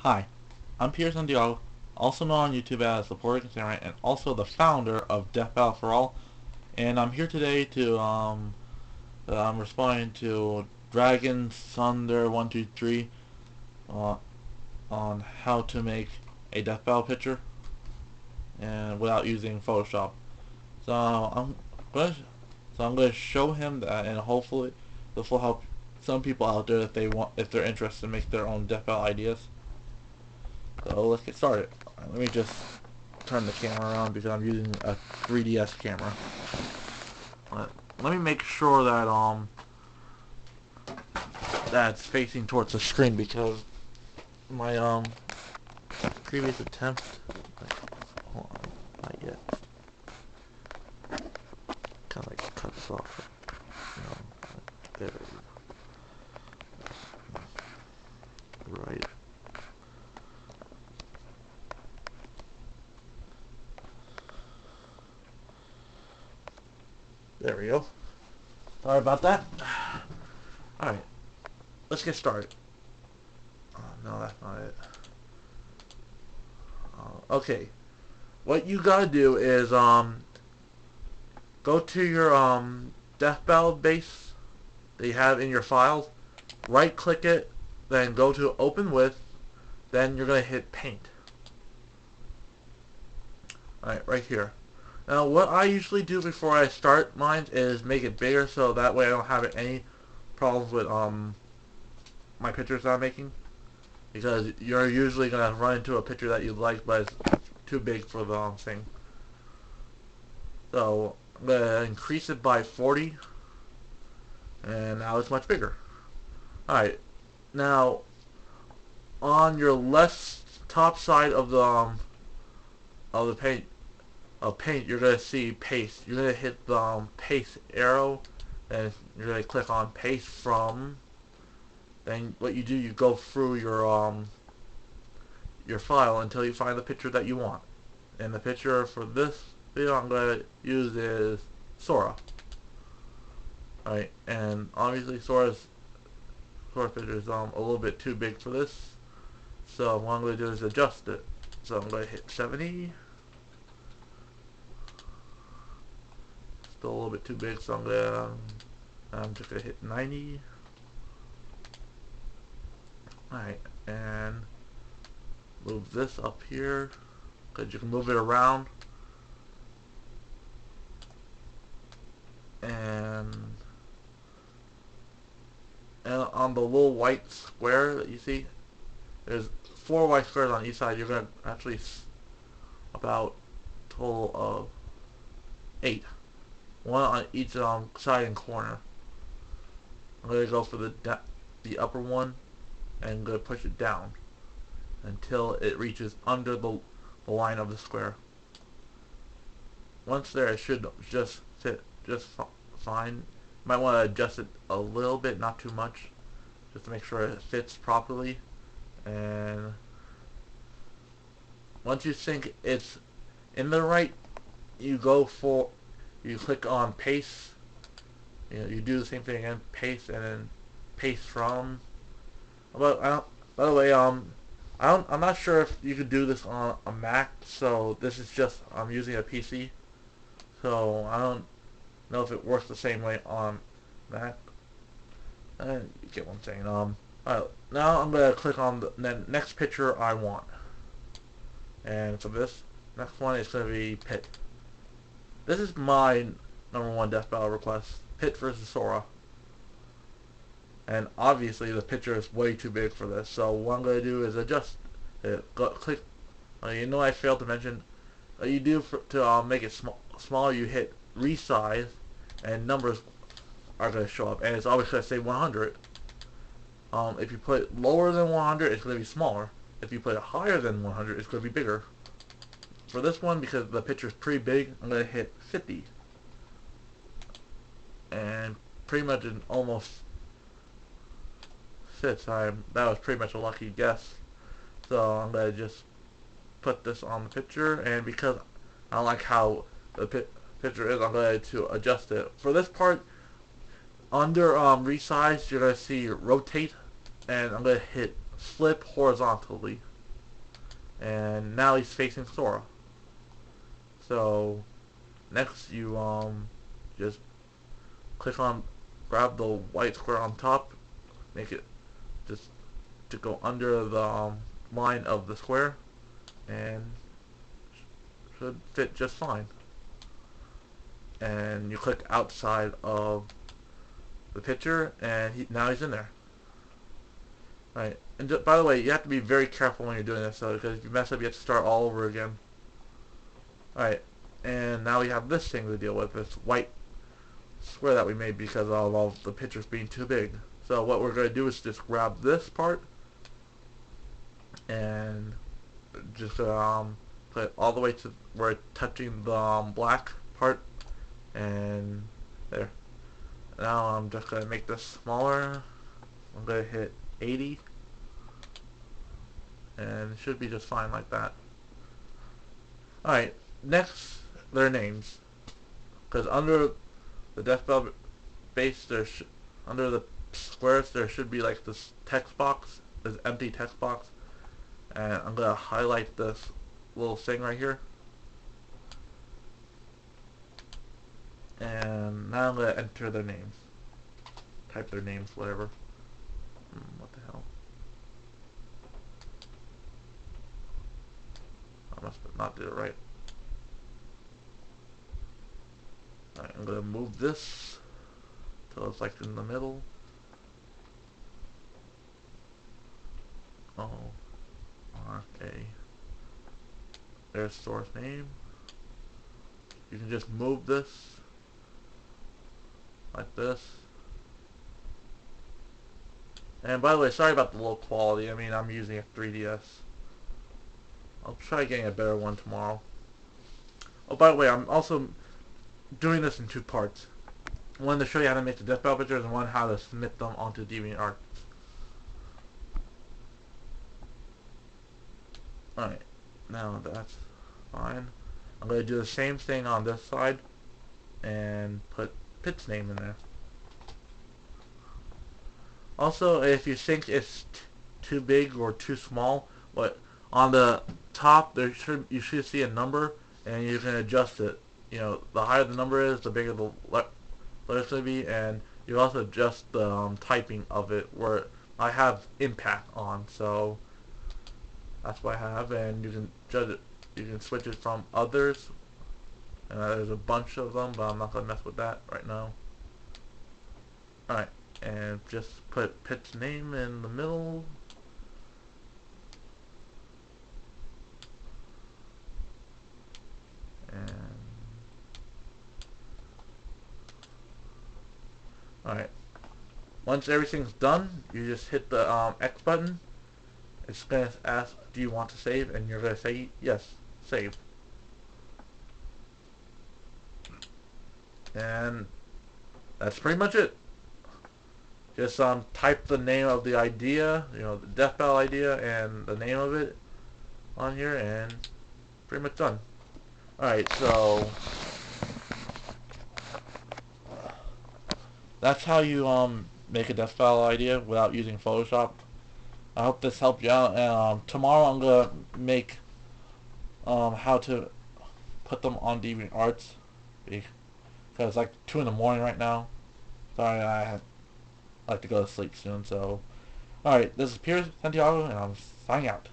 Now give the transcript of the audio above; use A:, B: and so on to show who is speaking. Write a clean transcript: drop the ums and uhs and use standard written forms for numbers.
A: Hi, I'm Pierre Santiago, also known on YouTube as the Puerto Rican Samurai, and also the founder of Death Battle for All. And I'm here today to I'm responding to Dragon Thunder 123 uh, on how to make a Death Battle picture and without using Photoshop. So gonna I'm gonna show him that, and hopefully this will help some people out there if they're interested in make their own Death Battle ideas. So let's get started. Let me just turn the camera around because I'm using a 3DS camera. Let me make sure that's facing towards the screen because my previous attempt. Hold on, not yet. Kind of like cut this off. There we go. Right. There we go. Sorry about that. Alright, let's get started. Oh, no, that's not it. Okay. What you gotta do is, go to your, Death Battle base that you have in your files. Right click it, then go to Open With, then you're gonna hit Paint. Alright, right here. Now, what I usually do before I start mine is make it bigger so that way I don't have any problems with my pictures that I'm making, because you're usually gonna run into a picture that you like but it's too big for the thing. So I'm gonna increase it by 40, and now it's much bigger. Alright, now on your left top side of the paint, you're gonna see paste. You're gonna hit the paste arrow, and you're gonna click on paste from. Then what you do, you go through your file until you find the picture that you want. And the picture for this video I'm gonna use is Sora. Alright, and obviously Sora's picture is a little bit too big for this. So what I'm gonna do is adjust it. So I'm gonna hit 70. Still a little bit too big, so I'm just gonna hit 90. Alright, and move this up here because you can move it around. And on the little white square that you see, there's 4 white squares on each side. You're gonna actually about a total of 8. One on each side and corner. I'm gonna go for the upper one and I'm gonna push it down until it reaches under the line of the square. Once there, it should just fit just fine. You might want to adjust it a little bit, not too much, just to make sure it fits properly. And once you think it's in the right, you click on paste. You do the same thing again, paste, and then paste from. But by the way, I'm not sure if you could do this on a Mac. So this is just I'm using a PC. So I don't know if it works the same way on Mac. You get what I'm saying. Alright, now I'm gonna click on the next picture I want, and for this next one, it's gonna be Pit. This is my #1 Death Battle request: Pit versus Sora. And obviously the picture is way too big for this. So what I'm gonna do is adjust it. Click. I failed to mention. You do to make it smaller. You hit resize, and numbers are going to show up, and it's always going to say 100. If you put it lower than 100, it's going to be smaller. If you put it higher than 100, it's going to be bigger. For this one, because the picture is pretty big, I'm going to hit 50, and pretty much it almost fits. That was pretty much a lucky guess. So I'm going to just put this on the picture, and because I don't like how the picture is, I'm going to adjust it. For this part, under resize, you're going to see rotate, and I'm going to hit flip horizontally. and now he's facing Sora. So next you just grab the white square on top, make it just to go under the line of the square, and should fit just fine. And you click outside of the picture, and now he's in there. Right. And by the way, you have to be very careful when you're doing this, though, because if you mess up, you have to start all over again. Alright. And now we have this thing to deal with, this white square that we made because of all the pictures being too big. So what we're going to do is just grab this part and just put it all the way to where it's touching the black part, and there. Now I'm just going to make this smaller. I'm going to hit 80, and it should be just fine like that. Alright, next, their names. Because under the Death Bell base, under the squares, there should be like this text box, this empty text box. And I'm going to highlight this little thing right here. And now I'm going to enter their names. Type their names, whatever. What the hell? I must not do it right. Alright, I'm going to move this till it's like in the middle. Oh. Okay. There's source name. You can just move this like this. And by the way, sorry about the low quality. I mean, I'm using a 3DS. I'll try getting a better one tomorrow. Oh, by the way, I'm also doing this in two parts. One to show you how to make the Death Bell pictures, and one how to submit them onto DeviantArt. Alright, now that's fine. I'm going to do the same thing on this side and put Pit's name in there. Also, if you think it's too big or too small, on the top you should see a number, and you can adjust it. You know, the higher the number is, the bigger the letters going to be, and you also adjust the typing of it, where I have impact on, so that's what I have, and you can judge it. You can switch it from others. There's a bunch of them, but I'm not going to mess with that right now. Alright, and just put Pit's name in the middle. And alright. Once everything's done, you just hit the X button. It's going to ask, do you want to save? And you're going to say, yes, save. And that's pretty much it. Just type the name of the idea, you know, the Death Bell idea and the name of it on here, and pretty much done. Alright, so that's how you make a Death Bell idea without using Photoshop. I hope this helped you out, and tomorrow I'm gonna make how to put them on DeviantArt, because it's like 2 in the morning right now. Sorry, I like to go to sleep soon. So, alright, this is Pierce Santiago, and I'm signing out.